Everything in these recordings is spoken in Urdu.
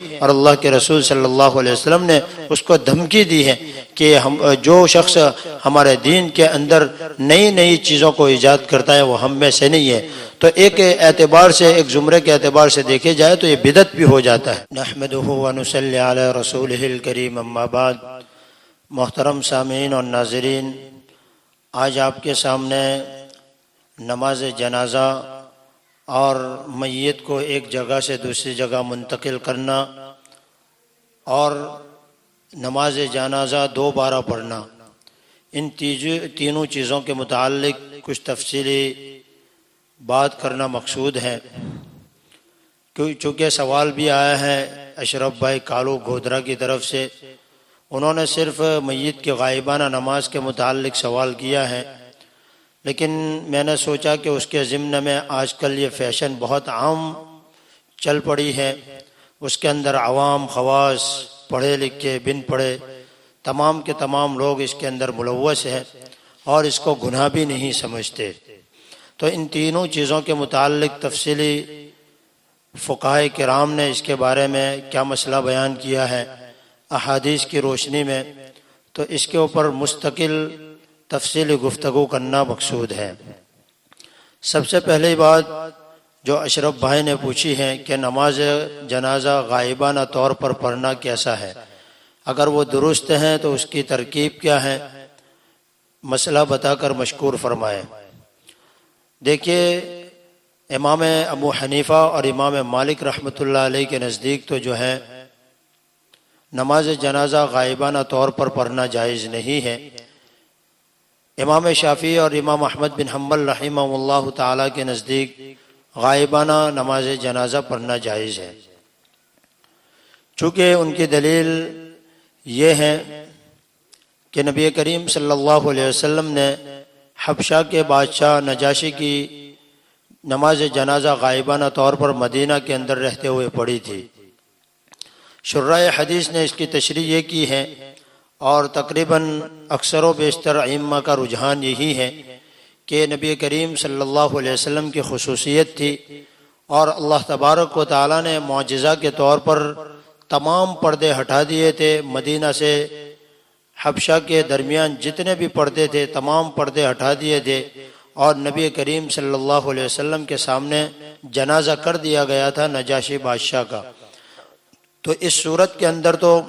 اور اللہ کے رسول صلی اللہ علیہ وسلم نے اس کو دھمکی دی ہے کہ جو شخص ہمارے دین کے اندر نئی نئی چیزوں کو ایجاد کرتا ہے وہ ہم میں سے نہیں ہے۔ تو ایک اعتبار سے، ایک زمرے کے اعتبار سے دیکھے جائے تو یہ بدعت بھی ہو جاتا ہے۔ نحمدہ ونصلی علی رسولہ الکریم، اما بعد۔ محترم سامعین اور ناظرین، آج آپ کے سامنے نماز جنازہ اور میت کو ایک جگہ سے دوسری جگہ منتقل کرنا اور نماز جنازہ دوبارہ پڑھنا، ان تینوں چیزوں کے متعلق کچھ تفصیلی بات کرنا مقصود ہے، چونکہ سوال بھی آیا ہے اشرف بھائی کالو گودرا کی طرف سے۔ انہوں نے صرف میت کی غائبانہ نماز کے متعلق سوال کیا ہے، لیکن میں نے سوچا کہ اس کے ضمن میں آج کل یہ فیشن بہت عام چل پڑی ہے، اس کے اندر عوام، خواص، پڑھے لکھے، بن پڑھے، تمام کے تمام لوگ اس کے اندر ملوث ہیں اور اس کو گناہ بھی نہیں سمجھتے۔ تو ان تینوں چیزوں کے متعلق تفصیلی فقہائے کرام نے اس کے بارے میں کیا مسئلہ بیان کیا ہے احادیث کی روشنی میں، تو اس کے اوپر مستقل تفصیلی گفتگو کرنا مقصود ہے۔ سب سے پہلی بات جو اشرف بھائی نے پوچھی ہے کہ نماز جنازہ غائبانہ طور پر پڑھنا کیسا ہے، اگر وہ درست ہیں تو اس کی ترکیب کیا ہے، مسئلہ بتا کر مشکور فرمائے۔ دیکھیے، امام ابو حنیفہ اور امام مالک رحمۃ اللہ علیہ کے نزدیک تو جو ہے نماز جنازہ غائبانہ طور پر پڑھنا جائز نہیں ہے۔ امام شافعی اور امام احمد بن حنبل رحمہ اللہ تعالیٰ کے نزدیک غائبانہ نماز جنازہ پڑھنا جائز ہے، چونکہ ان کی دلیل یہ ہے کہ نبی کریم صلی اللہ علیہ وسلم نے حبشہ کے بادشاہ نجاشی کی نماز جنازہ غائبانہ طور پر مدینہ کے اندر رہتے ہوئے پڑھی تھی۔ شراح حدیث نے اس کی تشریح یہ کی ہے، اور تقریباً اکثر و بیشتر ائمہ کا رجحان یہی ہے کہ نبی کریم صلی اللہ علیہ وسلم کی خصوصیت تھی، اور اللہ تبارک و تعالیٰ نے معجزہ کے طور پر تمام پردے ہٹا دیے تھے۔ مدینہ سے حبشہ کے درمیان جتنے بھی پردے تھے تمام پردے ہٹا دیے تھے، اور نبی کریم صلی اللہ علیہ وسلم کے سامنے جنازہ کر دیا گیا تھا نجاشی بادشاہ کا۔ تو اس صورت کے اندر تو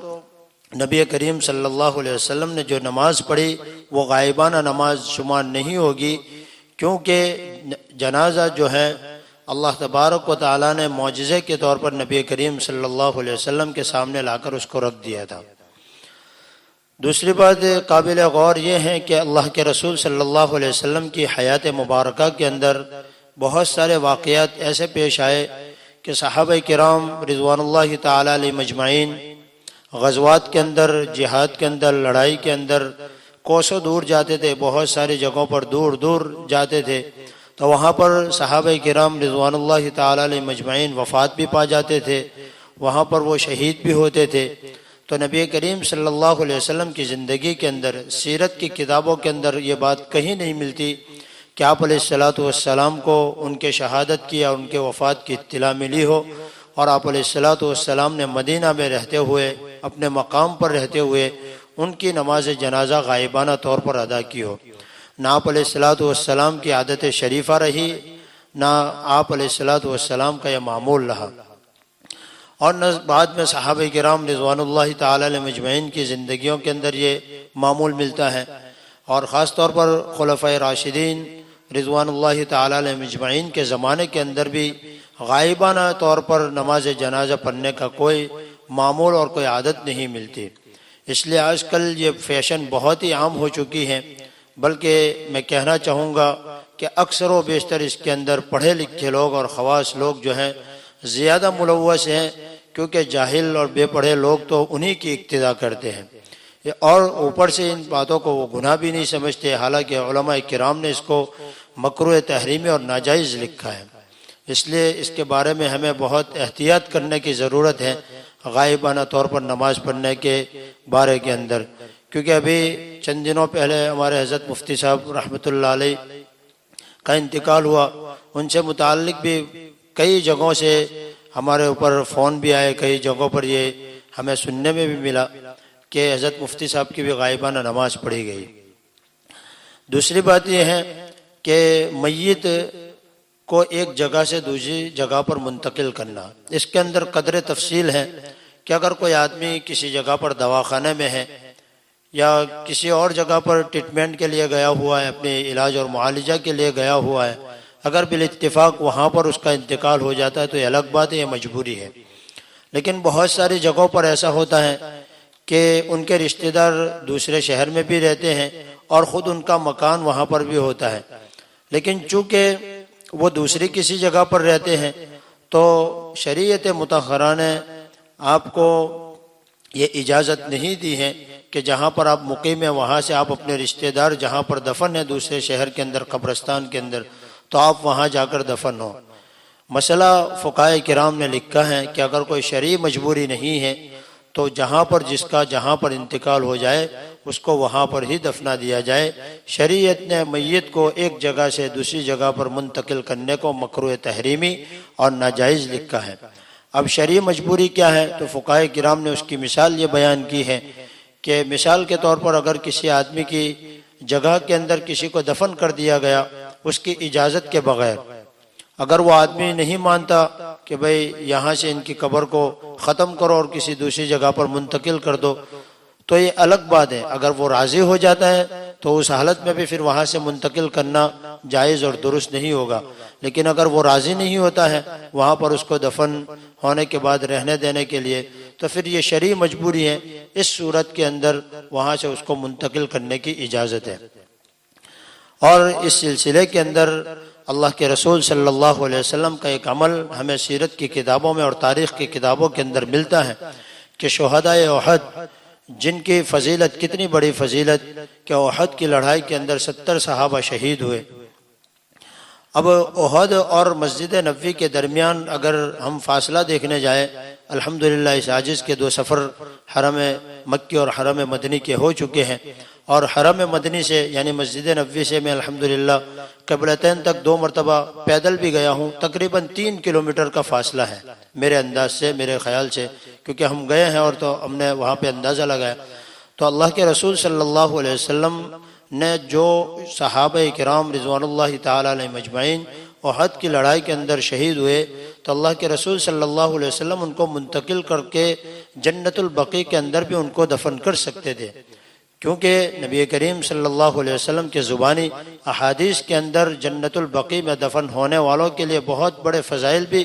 نبی کریم صلی اللہ علیہ وسلم نے جو نماز پڑھی وہ غائبانہ نماز شمار نہیں ہوگی، کیونکہ جنازہ جو ہے اللہ تبارک و تعالیٰ نے معجزے کے طور پر نبی کریم صلی اللہ علیہ وسلم کے سامنے لا کر اس کو رکھ دیا تھا۔ دوسری بات قابل غور یہ ہے کہ اللہ کے رسول صلی اللہ علیہ وسلم کی حیات مبارکہ کے اندر بہت سارے واقعات ایسے پیش آئے کہ صحابہ کرام رضوان اللہ تعالیٰ علیہ مجمعین غزوات کے اندر، جہاد کے اندر، لڑائی کے اندر کوسوں دور جاتے تھے، بہت ساری جگہوں پر دور دور جاتے تھے، تو وہاں پر صحابہ کرام رضوان اللہ تعالیٰ علیہ مجمعین وفات بھی پا جاتے تھے، وہاں پر وہ شہید بھی ہوتے تھے۔ تو نبی کریم صلی اللہ علیہ وسلم کی زندگی کے اندر، سیرت کی کتابوں کے اندر یہ بات کہیں نہیں ملتی کہ آپ علیہ الصلوۃ والسلام کو ان کے شہادت کی یا ان کے وفات کی اطلاع ملی ہو، اور آپ علیہ الصلوۃ والسلام نے مدینہ میں رہتے ہوئے، اپنے مقام پر رہتے ہوئے ان کی نماز جنازہ غائبانہ طور پر ادا کی ہو۔ نہ آپ علیہ الصلوۃ والسلام کی عادت شریفہ رہی، نہ آپ علیہ الصلوۃ والسلام کا یہ معمول رہا، اور نہ بعد میں صحابہ کرام رضوان اللہ تعالی علیہ مجمعین کی زندگیوں کے اندر یہ معمول ملتا ہے، اور خاص طور پر خلفائے راشدین رضوان اللہ تعالی علیہ مجمعین کے زمانے کے اندر بھی غائبانہ طور پر نماز جنازہ پڑھنے کا کوئی معمول اور کوئی عادت نہیں ملتی۔ اس لیے آج کل یہ فیشن بہت ہی عام ہو چکی ہے، بلکہ میں کہنا چاہوں گا کہ اکثر و بیشتر اس کے اندر پڑھے لکھے لوگ اور خواص لوگ جو ہیں زیادہ ملوث ہیں، کیونکہ جاہل اور بے پڑھے لوگ تو انہی کی اقتداء کرتے ہیں، اور اوپر سے ان باتوں کو وہ گناہ بھی نہیں سمجھتے، حالانکہ علماء کرام نے اس کو مکروہ تحریمی اور ناجائز لکھا ہے۔ اس لیے اس کے بارے میں ہمیں بہت احتیاط کرنے کی ضرورت ہے غائبانہ طور پر نماز پڑھنے کے بارے کے اندر، کیونکہ ابھی چند دنوں پہلے ہمارے حضرت مفتی صاحب رحمۃ اللہ علیہ کا انتقال ہوا، ان سے متعلق بھی کئی جگہوں سے ہمارے اوپر فون بھی آئے، کئی جگہوں پر یہ ہمیں سننے میں بھی ملا کہ حضرت مفتی صاحب کی بھی غائبانہ نماز پڑھی گئی۔ دوسری بات یہ ہے کہ میت کو ایک جگہ سے دوسری جگہ پر منتقل کرنا، اس کے اندر قدر تفصیل ہے کہ اگر کوئی آدمی کسی جگہ پر دواخانے میں ہے یا کسی اور جگہ پر ٹریٹمنٹ کے لیے گیا ہوا ہے، اپنے علاج اور معالجہ کے لیے گیا ہوا ہے، اگر بالاتفاق وہاں پر اس کا انتقال ہو جاتا ہے تو یہ الگ بات ہے، یہ مجبوری ہے۔ لیکن بہت ساری جگہوں پر ایسا ہوتا ہے کہ ان کے رشتہ دار دوسرے شہر میں بھی رہتے ہیں اور خود ان کا مکان وہاں پر بھی ہوتا ہے، لیکن چونکہ وہ دوسری کسی جگہ پر رہتے ہیں تو شریعت مطہرہ نے آپ کو یہ اجازت نہیں دی ہے کہ جہاں پر آپ مقیم ہیں وہاں سے آپ اپنے رشتہ دار جہاں پر دفن ہے دوسرے شہر کے اندر قبرستان کے اندر تو آپ وہاں جا کر دفن ہو۔ مسئلہ فقہائے کرام نے لکھا ہے کہ اگر کوئی شرعی مجبوری نہیں ہے تو جہاں پر جس کا جہاں پر انتقال ہو جائے اس کو وہاں پر ہی دفنا دیا جائے۔ شریعت نے میت کو ایک جگہ سے دوسری جگہ پر منتقل کرنے کو مکروہ تحریمی اور ناجائز لکھا ہے۔ اب شرعی مجبوری کیا ہے تو فقہائے کرام نے اس کی مثال یہ بیان کی ہے کہ مثال کے طور پر اگر کسی آدمی کی جگہ کے اندر کسی کو دفن کر دیا گیا اس کی اجازت کے بغیر، اگر وہ آدمی نہیں مانتا کہ بھئی یہاں سے ان کی قبر کو ختم کرو اور کسی دوسری جگہ پر منتقل کر دو تو یہ الگ بات ہے۔ اگر وہ راضی ہو جاتا ہے تو اس حالت میں بھی پھر وہاں سے منتقل کرنا جائز اور درست نہیں ہوگا، لیکن اگر وہ راضی نہیں ہوتا ہے وہاں پر اس کو دفن ہونے کے بعد رہنے دینے کے لیے تو پھر یہ شرعی مجبوری ہے، اس صورت کے اندر وہاں سے اس کو منتقل کرنے کی اجازت ہے۔ اور اس سلسلے کے اندر اللہ کے رسول صلی اللہ علیہ وسلم کا ایک عمل ہمیں سیرت کی کتابوں میں اور تاریخ کی کتابوں کے اندر ملتا ہے کہ شہدائے احد جن کی فضیلت کتنی بڑی فضیلت کہ احد کی لڑائی کے اندر 70 صحابہ شہید ہوئے۔ اب احد اور مسجد نبوی کے درمیان اگر ہم فاصلہ دیکھنے جائیں، الحمدللہ اس عاجز کے 2 سفر حرم مکی اور حرم مدنی کے ہو چکے ہیں، اور حرم مدنی سے یعنی مسجد نبوی سے میں الحمدللہ قبلتین تک 2 مرتبہ پیدل بھی گیا ہوں، تقریباً 3 کلومیٹر کا فاصلہ ہے میرے انداز سے، میرے خیال سے، کیونکہ ہم گئے ہیں اور تو ہم نے وہاں پہ اندازہ لگایا تو اللہ کے رسول صلی اللہ علیہ وسلم نے جو صحابہ کرام رضوان اللہ تعالی علیہ مجمعین احد کی لڑائی کے اندر شہید ہوئے تو اللہ کے رسول صلی اللہ علیہ وسلم ان کو منتقل کر کے جنت البقیع کے اندر بھی ان کو دفن کر سکتے تھے، کیونکہ نبی کریم صلی اللہ علیہ وسلم کے زبانی احادیث کے اندر جنت البقیع میں دفن ہونے والوں کے لیے بہت بڑے فضائل بھی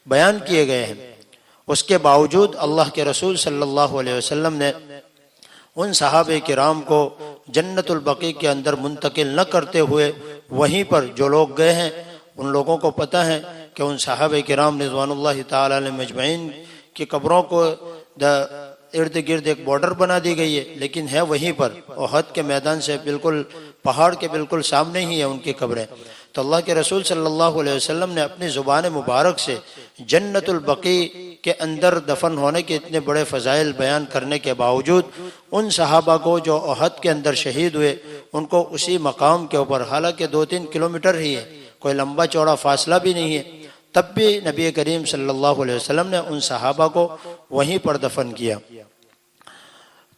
بیان کیے گئے ہیں۔ اس کے باوجود اللہ کے رسول صلی اللہ علیہ وسلم نے ان صحابہ کرام کو جنت البقیع کے اندر منتقل نہ کرتے ہوئے وہیں پر جو لوگ گئے ہیں ان لوگوں کو پتہ ہے کہ ان صحابہ کرام رضوان اللہ تعالی علیہ مجمعین کی قبروں کو ارد گرد ایک بارڈر بنا دی گئی ہے، لیکن ہے وہیں پر احد کے میدان سے بالکل پہاڑ کے بالکل سامنے ہی ہے ان کی قبریں۔ تو اللہ کے رسول صلی اللہ علیہ وسلم نے اپنی زبان مبارک سے جنت البقیع کے اندر دفن ہونے کے اتنے بڑے فضائل بیان کرنے کے باوجود ان صحابہ کو جو احد کے اندر شہید ہوئے ان کو اسی مقام کے اوپر، حالانکہ 2-3 کلومیٹر ہی ہے، کوئی لمبا چوڑا فاصلہ بھی نہیں ہے، تب بھی نبی کریم صلی اللہ علیہ وسلم نے ان صحابہ کو وہیں پر دفن کیا۔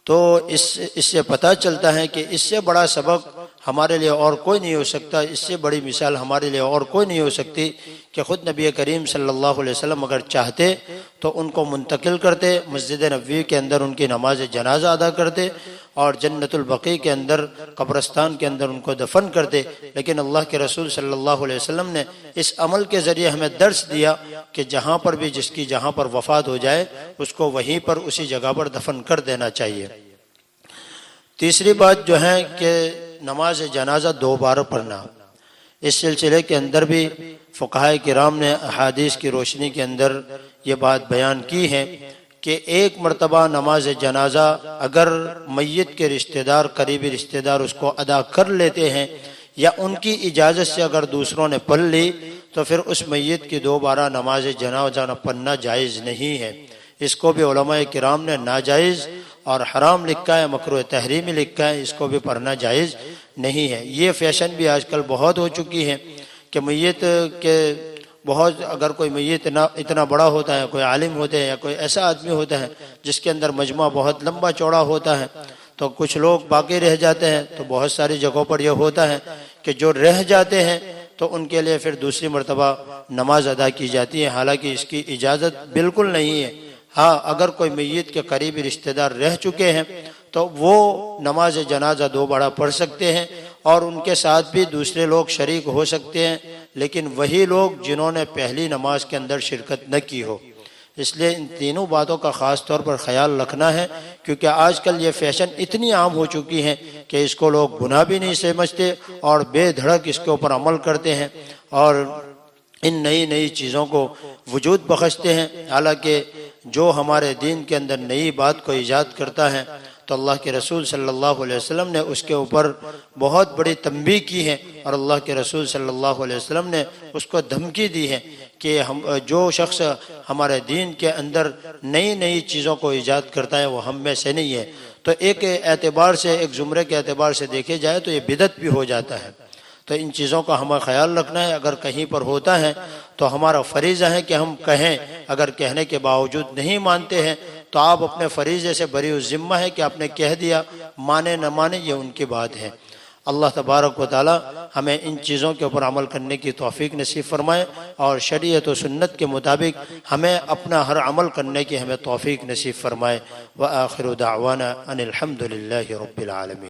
تو اس سے پتہ چلتا ہے کہ اس سے بڑا سبق ہمارے لیے اور کوئی نہیں ہو سکتا، اس سے بڑی مثال ہمارے لیے اور کوئی نہیں ہو سکتی کہ خود نبی کریم صلی اللہ علیہ وسلم اگر چاہتے تو ان کو منتقل کرتے، مسجد نبوی کے اندر ان کی نماز جنازہ ادا کرتے اور جنت البقیع کے اندر قبرستان کے اندر ان کو دفن کرتے، لیکن اللہ کے رسول صلی اللہ علیہ وسلم نے اس عمل کے ذریعے ہمیں درس دیا کہ جہاں پر بھی جس کی جہاں پر وفات ہو جائے اس کو وہیں پر اسی جگہ پر دفن کر دینا چاہیے۔ تیسری بات جو ہے کہ نماز جنازہ 2 بار پڑھنا، اس سلسلے کے اندر بھی فقہائے کرام نے احادیث کی روشنی کے اندر یہ بات بیان کی ہے کہ 1 مرتبہ نماز جنازہ اگر میت کے رشتہ دار قریبی رشتہ دار اس کو ادا کر لیتے ہیں یا ان کی اجازت سے اگر دوسروں نے پڑھ لی تو پھر اس میت کی 2 بار نماز جنازہ پڑھنا جائز نہیں ہے۔ اس کو بھی علماء کرام نے ناجائز اور حرام لکھا ہے، مکروہ تحریمی لکھا ہے، اس کو بھی پڑھنا جائز نہیں ہے۔ یہ فیشن بھی آج کل بہت ہو چکی ہے کہ میت کے بہت اگر کوئی میت اتنا بڑا ہوتا ہے، کوئی عالم ہوتے ہیں یا کوئی ایسا آدمی ہوتا ہے جس کے اندر مجمع بہت لمبا چوڑا ہوتا ہے، تو کچھ لوگ باقی رہ جاتے ہیں۔ تو بہت ساری جگہوں پر یہ ہوتا ہے کہ جو رہ جاتے ہیں تو ان کے لیے پھر دوسری مرتبہ نماز ادا کی جاتی ہے، حالانکہ اس کی اجازت بالکل نہیں ہے۔ ہاں، اگر کوئی میت کے قریبی رشتہ دار رہ چکے ہیں تو وہ نماز جنازہ دوبارہ پڑھ سکتے ہیں اور ان کے ساتھ بھی دوسرے لوگ شریک ہو سکتے ہیں، لیکن وہی لوگ جنہوں نے پہلی نماز کے اندر شرکت نہ کی ہو۔ اس لیے ان تینوں باتوں کا خاص طور پر خیال رکھنا ہے، کیونکہ آج کل یہ فیشن اتنی عام ہو چکی ہے کہ اس کو لوگ گناہ بھی نہیں سمجھتے اور بے دھڑک اس کے اوپر عمل کرتے ہیں اور ان نئی چیزوں کو وجود بخشتے ہیں۔ حالانکہ جو ہمارے دین کے اندر نئی بات کو ایجاد کرتا ہے تو اللہ کے رسول صلی اللہ علیہ وسلم نے اس کے اوپر بہت بڑی تنبیہ کی ہے، اور اللہ کے رسول صلی اللہ علیہ وسلم نے اس کو دھمکی دی ہے کہ جو شخص ہمارے دین کے اندر نئی چیزوں کو ایجاد کرتا ہے وہ ہم میں سے نہیں ہے۔ تو ایک اعتبار سے، ایک زمرے کے اعتبار سے دیکھے جائے تو یہ بدعت بھی ہو جاتا ہے۔ تو ان چیزوں کا ہمیں خیال رکھنا ہے، اگر کہیں پر ہوتا ہے تو ہمارا فریضہ ہے کہ ہم کہیں، اگر کہنے کے باوجود نہیں مانتے ہیں تو آپ اپنے فریضے سے بری الذمہ ہے کہ آپ نے کہہ دیا، مانے نہ مانے یہ ان کی بات ہے۔ اللہ تبارک و تعالی ہمیں ان چیزوں کے اوپر عمل کرنے کی توفیق نصیب فرمائے اور شریعت و سنت کے مطابق ہمیں اپنا ہر عمل کرنے کی ہمیں توفیق نصیب فرمائے۔ وآخر دعوانا ان الحمد للہ رب العالمین۔